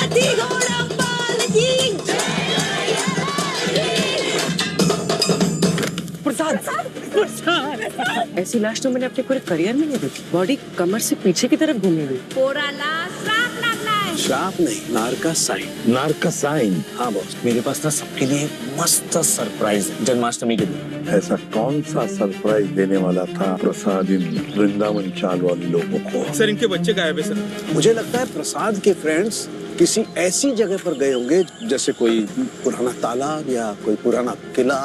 हाथी घोड़ा पाल की। प्रसाद प्रसाद, ऐसी लाश तो मैंने अपने पूरे करियर में नहीं देखी। बॉडी कमर से पीछे की तरफ घूमी हुई। पोराला श्राप लागला है। श्राप नहीं, नारका साइन। नारका साइन? हाँ बॉस, मेरे पास ना सबके लिए मस्त सरप्राइज है जन्माष्टमी के दिन। ऐसा कौन सा सरप्राइज देने वाला था प्रसाद इन वृंदावन चाल वाले लोगों को? सर इनके बच्चे गायब है सर। मुझे लगता है प्रसाद के फ्रेंड्स किसी ऐसी जगह पर गए होंगे जैसे कोई पुराना तालाब या कोई पुराना किला।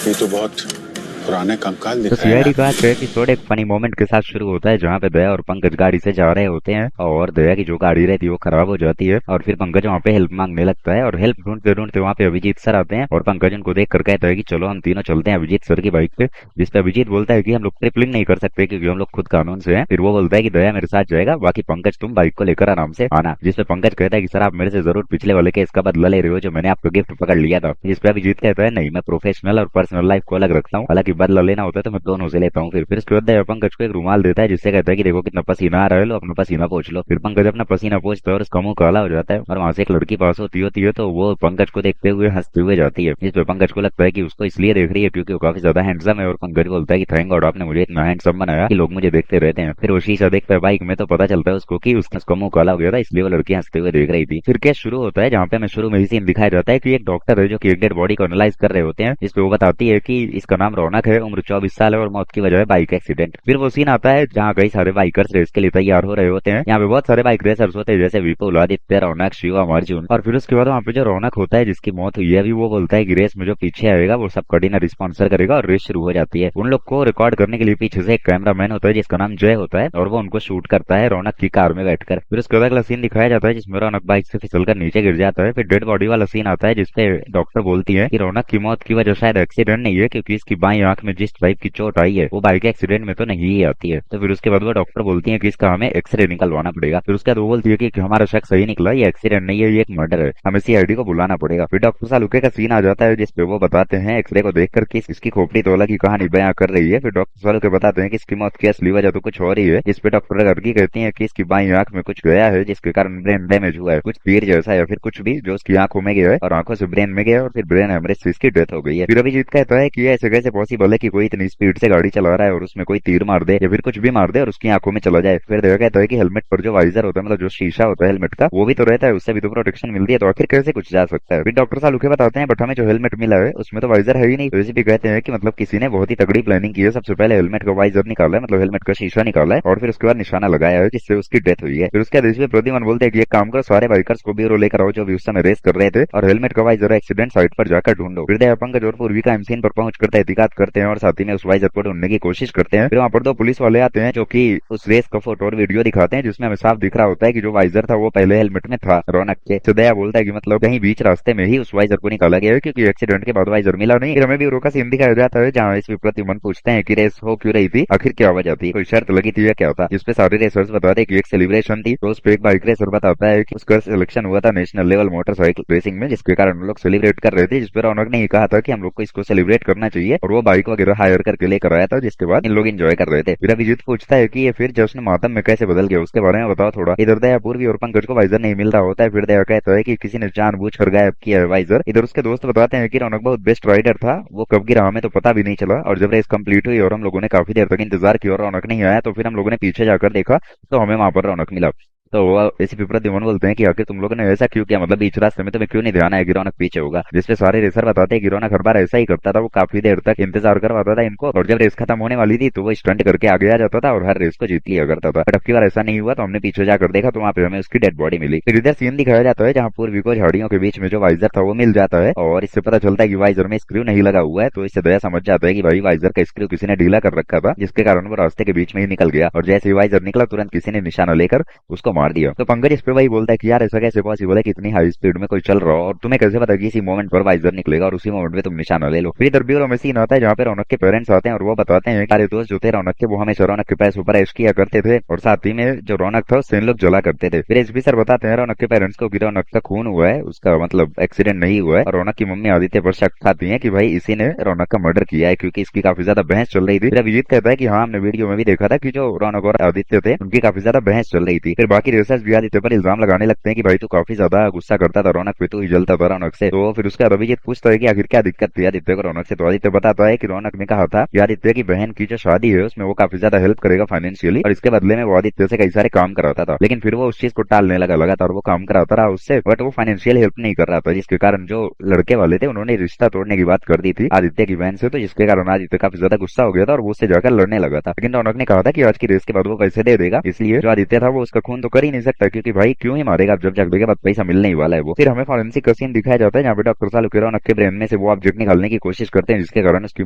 ये तो बहुत पुराने कंकाल तो दिख रहे हैं। सीआईडी का एपिसोड एक फनी मोमेंट के साथ शुरू होता है जहाँ पे दया और पंकज गाड़ी से जा रहे होते हैं और दया की जो गाड़ी रहती है वो खराब हो जाती है और फिर पंकज वहाँ पे हेल्प मांगने लगता है और हेल्प ढूंढते ढूंढते वहाँ पे अभिजीत सर आते हैं और पंकज उनको देख कर कहता है कि चलो हम तीनों चलते हैं अभिजीत सर की बाइक पे। जिसपे अभिजीत बोलता है कि हम लोग ट्रिपलिंग नहीं कर सकते क्योंकि हम लोग खुद कानून से हैं। फिर वो बोलता है कि दया मेरे साथ जाएगा, बाकी पंकज तुम बाइक को लेकर आराम से आना। जिसपे पंकज कहता है कि सर आप मेरे से जरूर पिछले वाले केस का बदला ले रहे हो जो मैंने आपको गिफ्ट पकड़ लिया था। जिसपे अभिजीत कहता है नहीं, मैं प्रोफेशनल और पर्सनल लाइफ को अलग रखता हूँ, हालांकि बदला लेना होता है तो मैं दोनों से लेता हूँ। फिर उसके बाद दया पंकज को एक रुमाल देता है जिससे कहता है कि देखो कितना पसीना आ रहा है, लो अपना पसीना पोंछ लो। फिर पंकज अपना पसीना पोंछता है और उसका मुंह काला हो जाता है और वहाँ से एक लड़की पास होती है तो वो पंकज को देखते हुए हंसते हुए जाती है। जिसपे पंकज को लगता है कि उसको इसलिए देख रही है क्योंकि वो काफी ज्यादा हैंडसम है और पंकज बोलता है कि थैंक गॉड आपने मुझे इतना हैंडसम बनाया कि लोग मुझे देखते रहते हैं। फिर वो शीशा देखता है बाइक में तो पता चलता है उसको कि उसका मुंह काला हो गया था, इसलिए वो लड़की हंसते हुए देख रही थी। फिर केस शुरू होता है जहाँ पे हमें शुरू में ही सीन दिखाया जाता है कि एक डॉक्टर है जो कि एक डेड बॉडी को एनालाइज कर रहे होते हैं। जिसपे वो बताती है कि इसका नाम रौनक है, उम्र 24 साल है और मौत की वजह है बाइक एक्सीडेंट। फिर वो सीन आता है जहाँ कई सारे बाइकर्स रेस के लिए तैयार हो रहे होते हैं। यहाँ पे बहुत सारे बाइक रेसर्स होते हैं जैसे विपुल, आदित्य, रौनक, शिवम, अर्जुन। और फिर उसके बाद वहाँ पे जो रौनक होता है जिसकी मौत हुई है अभी, वो बोलता है कि रेस में जो पीछे आएगा वो सब कड़ी स्पॉन्सर करेगा और रेस शुरू हो जाती है। उन लोग को रिकॉर्ड करने के लिए पीछे से एक कैमरामैन होता है जिसका नाम जय होता है और वो उनको शूट करता है रौनक की कार में बैठकर। फिर उसके बाद अगला सीन दिखाया जाता है जिसमें रौनक बाइक से फिसलकर नीचे गिर जाता है। फिर डेड बॉडी वाला सीन आता है जिसपे डॉक्टर बोलती है कि रौनक की मौत की वजह शायद एक्सीडेंट नहीं है क्योंकि इसकी बाईं आंख में जिस टाइप की चोट आई है वो बाइक एक्सीडेंट में तो नहीं ही आती है। तो फिर उसके बाद वो डॉक्टर बोलती है कि इसका हमें एक्सरे निकलवाना पड़ेगा। फिर उसके बाद वो बोलती है कि हमारा शक सही निकला, ये एक्सीडेंट नहीं है, ये एक मर्डर है, हमें सीआईडी को बुलाना पड़ेगा। फिर डॉक्टर सालुके का सीन आ जाता है जिसपे वो बताते हैं एक्सरे को देखकर कि इसकी खोपड़ी तोला की कहानी बयां कर रही है। फिर डॉक्टर सालुके बताते हैं कि इसकी मौत की असली वजह तो कुछ और ही है। जिसपे डॉक्टर गर्गी कहती है कि इसकी बाईं आंख में कुछ गया है जिसके कारण ब्रेन डैमेज हुआ है, कुछ तीर जैसा या फिर कुछ भी जो उसकी आंखों में गया है और आंखों से ब्रेन में गया और फिर ब्रेन हेमरेज से इसकी डेथ हो गई है। फिर अभिजीत कहता है कि ऐसे कैसे पॉसिबल है कि कोई इतनी स्पीड से गाड़ी चला रहा है और उसमें कोई तीर मार दे या फिर कुछ भी मार दे और उसकी आंखों में चला जाए। फिर दया कहता है कि हेलमेट पर जो वाइजर होता है, मतलब जो शीशा होता है हेलमेट का, वो भी तो रहता है, उससे भी तो प्रोटेक्शन मिलती है, तो आखिर कैसे कुछ जा सकता है। फिर डॉक्टर सालुके बताते हैं बट हमें जो हेलमेट मिला है उसमें तो वाइजर है ही नहीं। तो इसी भी कहते हैं कि मतलब किसी ने बहुत ही तगड़ी प्लानिंग की है, सबसे पहले हेलमेट का वाइजर निकाला है, मतलब हेलमेट का शीशा निकाला है और फिर उसके बाद निशाना लगाया है जिससे उसकी डेथ हुई है। फिर उसके बाद प्रद्युमन बोलते हैं कि एक काम करो, सारे बाइकर्स को ब्यूरो लेकर आओ जो भी उस समय रेस कर रहे थे और हेलमेट का वाइजर एक्सीडेंट साइट पर जाकर ढूंढो। फिर दया, पंकज और पूर्वी का सीन पर पहुंचकर तहकीकात करते हैं और साथ ही में उस वाइजर को ढूंढने की कोशिश करते हैं। फिर वहाँ पर दो पुलिस वाले आते हैं जो कि उस रेस का फोटो और वीडियो दिखाते हैं जिसमें हमें साफ दिख रहा होता है कि जो वाइजर था वो पहले हेलमेट में था रौनक के। तो दया बोलता है कि मतलब कहीं बीच रास्ते में ही उस वाइजर को निकाला गया है क्योंकि एक्सीडेंट के बाद वाइजर मिला नहीं। फिर हमें ब्यूरो का सीन दिखाया जाता है जहाँ इस प्रद्युमन पूछते हैं कि रेस हो क्यों रही थी, आखिर क्या वजह थी, कोई शर्त लगी थी या क्या था। जिसपे सारे रेसर्स बताते हैं कि एक सेलिब्रेशन थी। तो उस पे एक बाइक रेसर बताता है कि उसका सिलेक्शन हुआ था नेशनल लेवल मोटरसाइकिल रेसिंग में जिसके कारण हम लोग सेलिब्रेट कर रहे थे। जिसपे रौनक ने कहा था कि हम लोग को इसको सेलिब्रेट करना चाहिए और वो बाइक वगैरह हायर करके लेकर आया था जिसके बाद इन लोग एंजॉय कर रहे थे। फिर अभिजीत पूछता है कि ये फिर जश्न मातम में कैसे बदल गया, उसके बारे में बताओ थोड़ा। इधर दया, पूर्वी और पंकज को वाइजर नहीं मिल रहा होता है। फिर दया कहता है कि किसी ने जानबूझकर गायब किया है वाइजर। इधर उसके दोस्त बताते हैं कि रौनक बहुत बेस्ट राइडर था, वो कब गिरा हमें तो पता भी नहीं चला और जब रेस कंप्लीट हुई और हम लोगों ने काफी देर तक इंतजार किया और रौनक नहीं आया तो फिर हम लोगों ने पीछे जाकर देखा तो हमें वहां पर रौनक मिला। तो एसीपी प्रद्युमन बोलते हैं कि आखिर तुम लोगों ने ऐसा क्यों किया, मतलब बीच रास्ते में तुम्हें क्यों नहीं ध्यान आया कि रौनक पीछे होगा। जिसपे सारे रेसर बताते हैं कि रौनक हर बार ऐसा ही करता था, वो काफी देर तक इंतजार करवाता था इनको और जब रेस खत्म होने वाली थी तो वो स्टंट करके आगे आ जाता था और हर रेस को जीत लिया करता था। बट अब की बार ऐसा नहीं हुआ तो हमने पीछे जाकर देखा तो वहाँ पे हमें उसकी डेड बॉडी मिली। फिर इधर सीन दिखाया जाता है जहाँ पूर्वी को झाड़ियों के बीच में जो वाइजर था वो मिल जाता है और इससे पता चलता है कि वाइजर में स्क्रू नहीं लगा हुआ है। तो इससे दया समझ जाता है कि भाई वाइजर का स्क्रू किसी ने ढीला कर रखा था जिसके कारण वो रास्ते के बीच में ही निकल गया और जैसे ही वाइजर निकला तुरंत किसी ने निशाना लेकर उसको मार दिया। तो पंकज पे वही बोलता है कि यार ऐसा कैसे पॉसिबल है कि इतनी हाई स्पीड में कोई चल रहा हो और तुम्हें कैसे पता कि इसी मोमेंट पर वाइजर निकलेगा और उसी मोमेंट में तुम निशाना ले लो। फिर इधर ब्यूरो में सीन आता है जहाँ पे रौनक के पेरेंट्स आते हैं और वो बताते हैं कि दोस्त जो थे रौनक के वो हमेशा रौनक के पैसों पर ऐश किया करते थे और साथ ही में जो रौनक था उससे इन लोग जला करते थे। फिर एसपी सर बताते हैं रौनक के पेरेंट्स को कि रौनक का खून हुआ है, उसका मतलब एक्सीडेंट नहीं हुआ है और रौनक की मम्मी आदित्य पर शक खाती है कि भाई इसी ने रौनक का मर्डर किया है क्योंकि इसकी काफी ज्यादा बहस चल रही थी। फिर अभिजीत कहता है कि हाँ हमने वीडियो में भी देखा था कि जो रौनक और आदित्य थे उनकी काफी ज्यादा बहस चल रही थी। फिर बाकी रिसर्च भी आदित्य पर इल्जाम लगाने लगते हैं कि भाई तू काफी ज्यादा गुस्सा करता था रौनक पे, तू ही जलता था रौनक से। तो फिर उसके बाद अभिजीत पूछता है कि आखिर क्या दिक्कत थी आदित्य को रौनक से। तो आदित्य बताता है कि रौनक ने कहा था कि आदित्य की बहन की जो शादी है उसमें वो काफी ज्यादा हेल्प करेगा फाइनेंशियली, और इसके बदले में वो आदित्य से कई सारे काम कराता था, लेकिन फिर वो उस चीज को टालने लगा। लगातार वो काम कराता रहा उससे, बट वो फाइनेंशियल हेल्प नहीं कर रहा था, जिसके कारण जो लड़के वाले थे उन्होंने रिश्ता तोड़ने की बात कर दी थी आदित्य की बहन से। तो जिसके कारण आदित्य काफी ज्यादा गुस्सा हो गया था और वो उससे जाकर लड़ने लगा था। लेकिन रौनक ने कहा था कि आज की रेस के बाद वो पैसे दे देगा, इसलिए जो आदित्य था वो उसका खून तो कर ही नहीं सकता, क्योंकि भाई क्यों ही मारेगा जब झगड़े के बाद पैसा मिलने ही वाला है वो। फिर हमें फॉरेंसिक का सीन दिखाया जाता है जहाँ पे डॉक्टर सालुके रौनक के ब्रेन में से वो ऑब्जेक्ट निकालने की कोशिश करते हैं जिसके कारण उसकी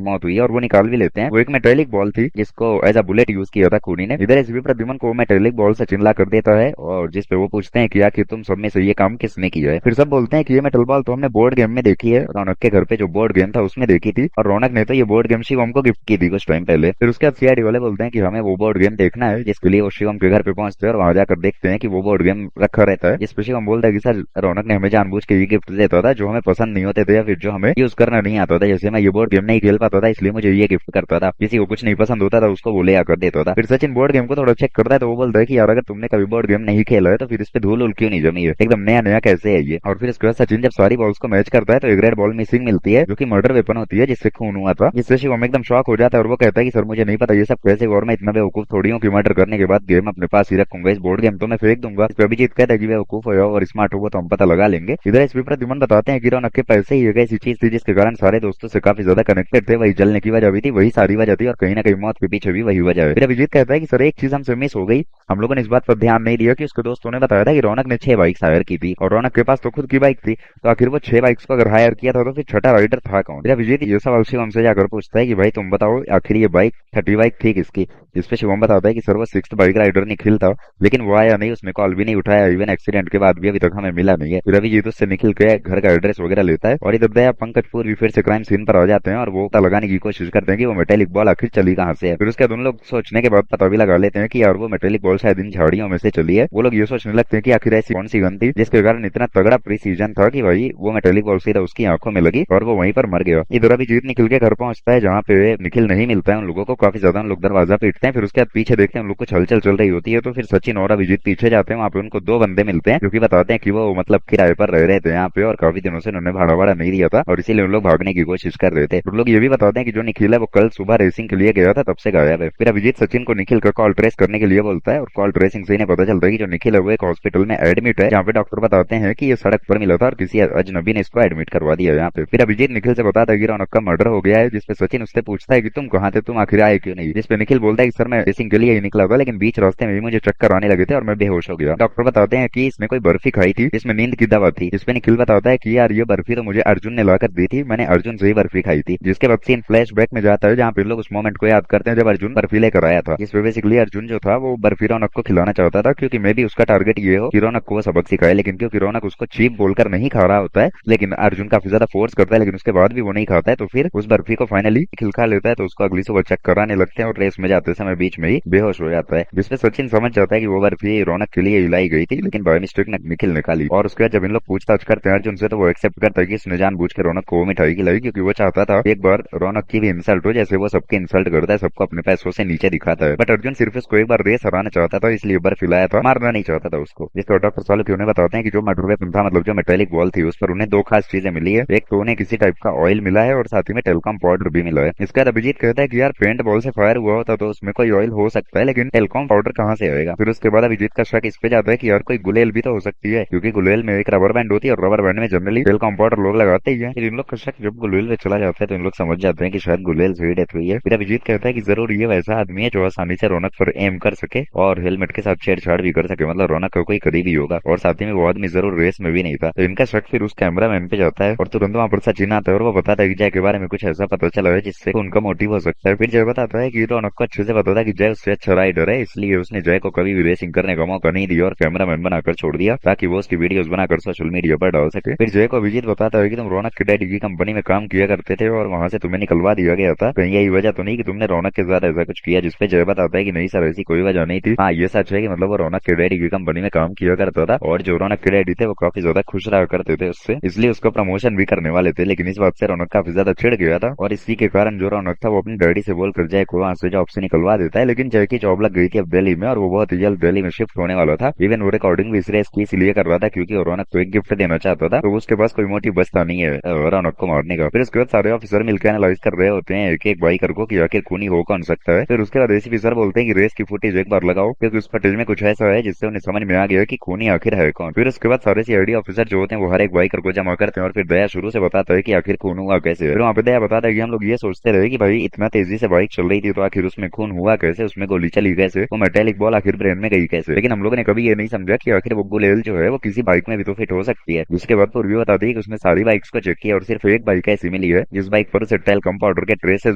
मौत हुई है, और वो निकाल भी लेते हैं। वो एक मेटेलिक बॉल थी जिसको एज अ बुलेट यूज किया था खूनी ने। इधर एसवी प्रद्युमन को मेटेलिक बॉल से चिल्ला कर देता है और जिसपे वो पूछते हैं कि आखिर तुम सब में से ये काम किसने किया है। फिर सब बोलते हैं कि ये मेटल बॉल तो हमने बोर्ड गेम में देखी है, रौनक के घर पे जो बोर्ड गेम था उसमें देखी थी, और रौनक ने तो ये बोर्ड गेम शिवम को गिफ्ट की थी कुछ टाइम पहले। फिर उसके बाद सीआईडी वाले बोलते हैं कि हमें वो बोर्ड गेम देखना है, जिसके लिए वो शिवम के घर पे पहुंचते हैं और वहां जाकर देखते हैं कि वो बोर्ड गेम रखा रहता है, जिसपे शिवम बोलता है कि सर रौनक ने हमें जानबूझ के ये गिफ्ट देता था जो हमें पसंद नहीं होते थे या फिर जो हमें यूज करना नहीं आता था। जैसे मैं ये बोर्ड गेम नहीं खेल पाता था इसलिए मुझे ये गिफ्ट करता था, किसी को कुछ नहीं पसंद होता था उसको वो ले आकर देता था। फिर सचिन बोर्ड गेम को थोड़ा चेक करता है तो वो बोलता है कि यार अगर तुमने कभी बोर्ड गेम नहीं खेला है तो फिर इस पे धूल क्यों नहीं जमी है, एकदम नया नया कैसे है ये। और फिर इसके बाद सचिन जब सारी बॉल्स को मैच करता है तो एक रेड बॉल मिसिंग मिलती है जो कि मर्डर वेपन होती है जिससे खून हुआ था, जिससे शिवम एकदम शॉक हो जाता है और वो कहता है कि सर मुझे नहीं पता ये सब कैसे, और मैं इतना बेवकूफ थोड़ी हूँ कि मर्डर करने के बाद गेम अपने पास ही रखूंगा, इस बोर्ड गेम तो मैं फेंक दूंगा। इस पे अभिजीत कहता है कि बेवकूफ हो और स्मार्ट हो तो हम पता लगा लेंगे। इधर एसपी प्रद्युमन बताते हैं कि रौनक के पैसे ही एक ऐसी चीज थी जिसके कारण सारे दोस्तों से काफी ज्यादा कनेक्टेड थे, वही जलने की वजह भी थी, वही सारी वजह थी, और कहीं ना कहीं मौत के पीछे भी वही वजह है। फिर अभिजीत कहता है कि सर एक चीज हमसे मिस हो गई, हम लोगों ने इस बात पर ध्यान नहीं दिया कि उसके दोस्तों ने बताया था कि रौनक ने 6 बाइक हायर की थी और रौनक के पास तो खुद की बाइक थी, तो आखिर वो 6 बाइक्स को अगर हायर किया था तो फिर छठा राइडर था कौन। फिर अभिजीत ये सवाल शिवम से जाकर पूछता है कि भाई तुम बताओ आखिर ये बाइक 30 बाइक थी किसकी, जिसपे शिवम बताता है कि सर वो 6th बाइक राइडर निखिल था, लेकिन वो आया नहीं, उसने कॉल भी नहीं उठाया, इवन एक्सीडेंट के बाद भी अभी तक हमें मिला नहीं है। फिर अभिजीत उससे निखिल के घर का एड्रेस वगैरह लेता है और इधर दया पंकज पूर्वी फिर से क्राइम सीन पर आ जाते हैं और वो पता लगाने की कोशिश करते हैं कि वो मेटेलिक बॉल आखिर चली कहाँ से है। फिर उसके बाद उन लोग सोचने के बाद पता भी लगा लेते हैं कि यार वो मेटेलिक बॉल शायद इन झाड़ियों में से चली है। वो लोग ये सोचने लगते हैं कि आखिर ऐसी कौन सी गन थी जिसके कारण इतना तगड़ा प्रिसीजन था कि भाई वो मेटेलिक बॉल सीधा उसकी आंखों में लगी और वो वहीं पर मर गया। इधर अभिजीत निखिल के घर पहुंचता है जहाँ पे निखिल नहीं मिलता है उन लोगों को, काफी ज्यादा उन लोग दरवाजा पीटते हैं। फिर उसके बाद पीछे देखते हैं उन लोग कुछ हलचल चल रही होती है, तो फिर सचिन और अभिजीत पीछे जाते हैं, वहाँ पे उनको 2 बंदे मिलते हैं जो कि बताते हैं कि वो मतलब किराए पर रह रहे थे यहाँ पे और काफी दिनों से उन्होंने भाड़ा नहीं दिया था और इसीलिए उन लोग भागने की कोशिश कर रहे थे। उन लोग ये भी बताते हैं कि जो निखिल है वो कल सुबह रेसिंग के लिए गया था, तब से गायब है। फिर अभिजीत सचिन को निखिल का कॉल ट्रेस करने के लिए बोलता है और कॉल ट्रेसिंग से इन्हें पता चलता है कि जो निखिल है वो एक हॉस्पिटल में एडमिट है, जहाँ पे डॉक्टर बताते हैं कि ये सड़क पर मिला था और किसी अजनबी ने इसको एडमिट करवा दिया यहाँ पे। फिर अभिजीत निखिल से बताता है कि रौनक का मर्डर हो गया है, जिसपे सचिन उससे पूछता है कि तुम कहाँ थे, तुम आखिर आए क्यों नहीं, जिसपे निखिल बोलता है कि सर मैं रेसिंग के लिए ही निकला था लेकिन बीच रास्ते में भी मुझे चक्कर आने लगे थे और मैं बेहोश हो गया। डॉक्टर बताते हैं कि इसने कोई बर्फी खाई थी जिसमें नींद की दवा थी, जिसपे निखिल बताता है कि यार ये बर्फी तो मुझे अर्जुन ने लाकर दी थी, मैंने अर्जुन से ही बर्फी खाई थी। जिसके बाद सीन फ्लैशबैक में जाता है जहाँ पे लोग उस मोमेंट को याद करते हैं जब अर्जुन बर्फी लेकर आया था, जिसपे बेसिकली अर्जुन जो था वो बर्फी रौनक को खिलाना चाहता था, क्योंकि मे भी उसका टारगेट ये हो कि रौनक को वो सबक सिखाए, लेकिन क्योंकि रौनक उसको चीप बोलकर नहीं खा रहा होता है, लेकिन अर्जुन काफी ज्यादा फोर्स करता है, लेकिन उसके बाद भी वो नहीं खाता है, तो फिर उस बर्फी को फाइनली निखिल खा लेता है। तो उसको अगली सुबह चेक कराने लगते हैं और रेस में जाते समय बीच में ही बेहोश हो जाता है, जिसपे सचिन समझ जाता है कि वो बर्फी रौनक के लिए लाई गई थी, लेकिन बाय मिस्टेक निखिल ने खा ली। और उसके बाद जब इन लोग पूछताछ करते हैं अर्जुन से तो वो एक्सेप्ट करता है कि इसने जानबूझ के रौनक को मिठाई खिलाई, क्योंकि वो चाहता था एक बार रौनक की भी इंसल्ट हो, जैसे वो सबकी इंसल्ट करता है, सबको अपने पैसों से नीचे दिखाता है। बट अर्जुन सिर्फ उसको एक बार रेस हराना चाहता था, इसलिए बर्फी लाया था, मारना नहीं चाहता था उसको। जिसको डॉक्टर सालुके उन्हें बताते हैं कि जो मर्डर वेपन था, मतलब जो मेटेलिक बॉल थी, उस पर उन्हें 2 खास चीजें मिली है। एक तो उन्हें किसी टाइप का ऑयल मिला है और साथ ही में टेलकॉम पाउडर भी मिला है। इसके बाद अभिजीत कहता है कि यार पेंट बॉल से फायर हुआ होता तो उसमें कोई ऑयल हो सकता है, लेकिन टेलकॉम पाउडर कहाँ से आएगा। फिर उसके बाद अभिजीत का शक इस पे जाता है कि यार कोई गुलेल भी तो हो सकती है, क्योंकि गुलेल में एक रबर बैंड होती है और रबर बैंड में जनरली टेलकॉम पाउडर लोग लगाते ही है। फिर इन लोग का शक जब गुलेल में चला जाता है तो इन लोग समझ जाते हैं कि शायद गुलेल से डेथ हुई है। फिर अभिजीत कहता है कि जरूर ये वैसा आदमी है जो आसानी से रौनक पर एम कर सके और हेलमेट के साथ छेड़छाड़ भी कर सके, मतलब रौनक का कोई करीबी होगा, और साथ ही में वो आदमी जरूर रेस में भी नहीं था। तो इनका शक फिर उस कैमरा मैन पे जाता है और तुरंत वहाँ पर सचिन आता है और वो बताता है कि जय के बारे में कुछ ऐसा पता चला है जिससे उनका मोटिव हो सकता है। फिर जय बताता है कि रौनक को अच्छे से पता था कि जय उससे अच्छा राइडर है, इसलिए उसने जय को कभी भी रेसिंग करने का मौका नहीं दिया और कैमरा मैन बनाकर छोड़ दिया ताकि वो उसकी वीडियोस बनाकर सोशल मीडिया पर डाल सके। फिर जय को अभिजीत बताता है कि तुम रौनक के डैडी की कंपनी में काम किया करते थे और वहाँ से तुम्हें निकलवा दिया गया था, कहीं यही वजह तो नहीं कि तुमने रौनक के साथ ऐसा कुछ किया। जिसपे जय बताता है कि नहीं सर, ऐसी कोई वजह नहीं थी। हाँ ये सच है कि मतलब वो रौनक के डैडी की कंपनी में काम किया करता था और जो रौनक के डैडी थे वो काफी ज्यादा खुश रहा करते थे उससे, इसलिए उसको प्रमोशन भी करने वाले थे। लेकिन इस बात से रौनक काफी ज्यादा चिढ़ गया था और इसी के कारण जो रौनक था वो अपनी डैडी से बोलकर जय को वहाँ से जॉब से निकलवा देता है। लेकिन जय की जॉब लग गई थी अब दिल्ली में और वो बहुत ही जल्द दिल्ली में शिफ्ट टेस्ट होने वाला था। इवन वो रिकॉर्डिंग भी इस रेस की इसलिए कर रहा था क्योंकि रौनक को एक गिफ्ट देना चाहता था, तो उसके पास कोई मोटिव बचता नहीं है रौनक को मारने का। फिर उसके बाद सारे ऑफिसर मिलकर एनालाइज कर रहे होते हैं एक एक बाइकर को कि आखिर खूनी हो कौन सकता है। फिर उसके बाद एसीपी सर बोलते हैं कि रेस की फुटेज एक बार लगाओ क्योंकि उस फुटेज में कुछ ऐसा है जिससे उन्हें समझ में आ गया कि खूनी आखिर है कौन। फिर उसके बाद सारे सीआईडी ऑफिसर जो होते हैं वो हर एक बाइकर को जमा करते हैं और फिर दया शुरू से बताता है कि आखिर खून हुआ कैसे। फिर वहाँ पे दया बताता है कि हम लोग ये सोचते रहे कि भाई इतना तेजी से बाइक चल रही थी तो आखिर उसमें खून हुआ कैसे, उसमें गोली चली कैसे, वो मेटेलिक बॉल आखिर ब्रेन में गई कैसे। लेकिन हम लोगों ने कभी ये नहीं समझा कि आखिर वो गुलेल जो है वो किसी बाइक में भी तो फिट हो सकती है। उसके बाद पूर्वी बताती है कि उसने सारी बाइक्स को चेक किया और सिर्फ एक बाइक ऐसी मिली है जिस बाइक पर उसे टेलकम पाउडर के ट्रेसेस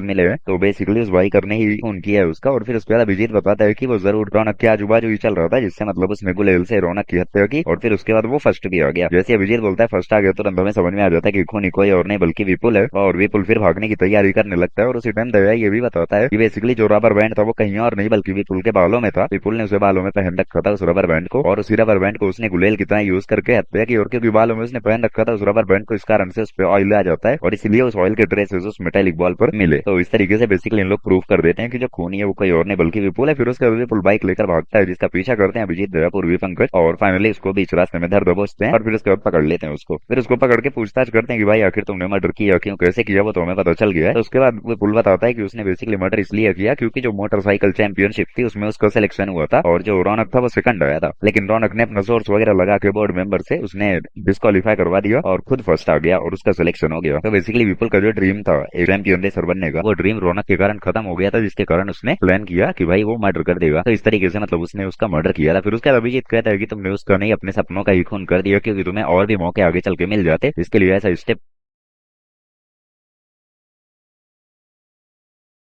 मिले हैं, तो बेसिकली उस बाइकर ने ही खून किया है उसका। और फिर उसके बाद अभिजीत बताता है कि वो जरूर रौनक के आजू बाजू ही चल रहा था जिससे मतलब उसने गुलेल से रौनक की हत्या की। और फिर उसके बाद वो फर्स्ट भी आ गया। जैसे अभिजीत बोलता है फर्स्ट आ गया तो हमें समझ में आ जाता है कि खूनी कोई और नहीं बल्कि विपुल है। और विपुल फिर भागने की तैयारी करने लगता है और उसी टाइम दया ये भी बताता है कि बेसिकली जो रबर बैंड था वो कहीं और नहीं बल्कि विपुल के बालों में था। विपुल ने उसे बालों में पहन रखा था उस रबर बैंड को, और उसी रबर बैंड को उसने गुलेल की तरह यूज करके हत्या की। और क्योंकि बालों में उसने पहन रखा था उस रबर बैंड को, इस कारण से उस पर ऑयल आ जाता है और इसलिए उस ऑयल के ट्रेसेस उस मेटेलिक बॉल पर मिले। तो इस तरीके से बेसिकली इन लोग प्रूव कर देते हैं कि जो खूनी है वो कोई और नहीं बल्कि विपुल है। फिर उसके बाद विपुल बाइक लेकर भागता है जिसका पीछा करते हैं अभिजीत, दया, पूर्वी, पंकज और फाइनली उसको बीच रास्ते में धर दबोचते हैं और फिर उसके बाद पकड़ लेते हैं उसको। फिर उसको पकड़ के पूछताछ करते हैं कि भाई आखिर तुमने मर्डर किया क्यों, कैसे किया, वो तो हमें पता चल गया है। तो उसके बाद विपुल बताता है कि उसने बेसिकली मर्डर इसलिए किया क्योंकि जो मोटरसाइकिल चैंपियनशिप थी उसमें उसका सिलेक्शन हुआ था और जो रौनक था वो सेकंड आया था, लेकिन रौनक ने अपना सोर्स वगैरह लगा के बोर्ड मेंबर से उसने डिस्क्वालीफाई करवा दिया और खुद फर्स्ट आ गया और उसका सिलेक्शन हो गया। तो बेसिकली विपुल का जो ड्रीम था एक चैंपियन रेसर बनने का, वो ड्रीम रौनक के कारण खत्म हो गया था, जिसके कारण उसने प्लान किया कि भाई वो मर्डर कर देगा। तो इस तरीके से मतलब उसने उसका मर्डर किया था। फिर उसके बाद अभिजीत कहता है कि तुमने उसका नहीं अपने सपनों का ही खून कर दिया क्योंकि तुम्हें और भी मौके आगे चल के मिल जाते, इसके लिए ऐसा स्टेप